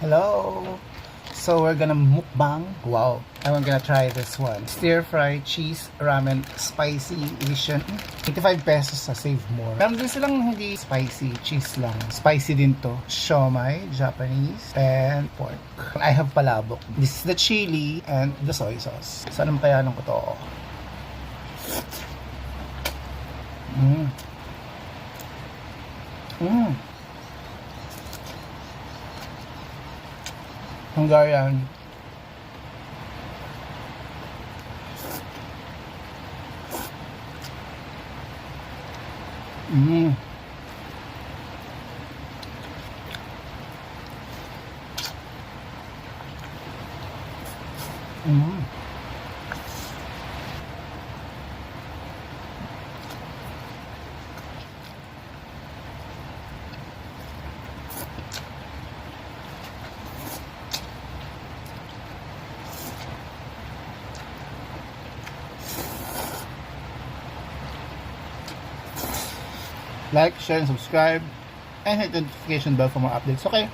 Hello! So we're gonna mukbang. Wow! I'm gonna try this one. Stir fry cheese ramen spicy edition. 85 pesos sa Save More. Meron din silang hindi spicy, cheese lang. Spicy din to. Siomai, Japanese, and pork. I have palabok. This is the chili and the soy sauce. Saan ang kayanan ko to? Hungarian. Mm. Mm. Like, share, and subscribe, and hit the notification bell for more updates. Okay?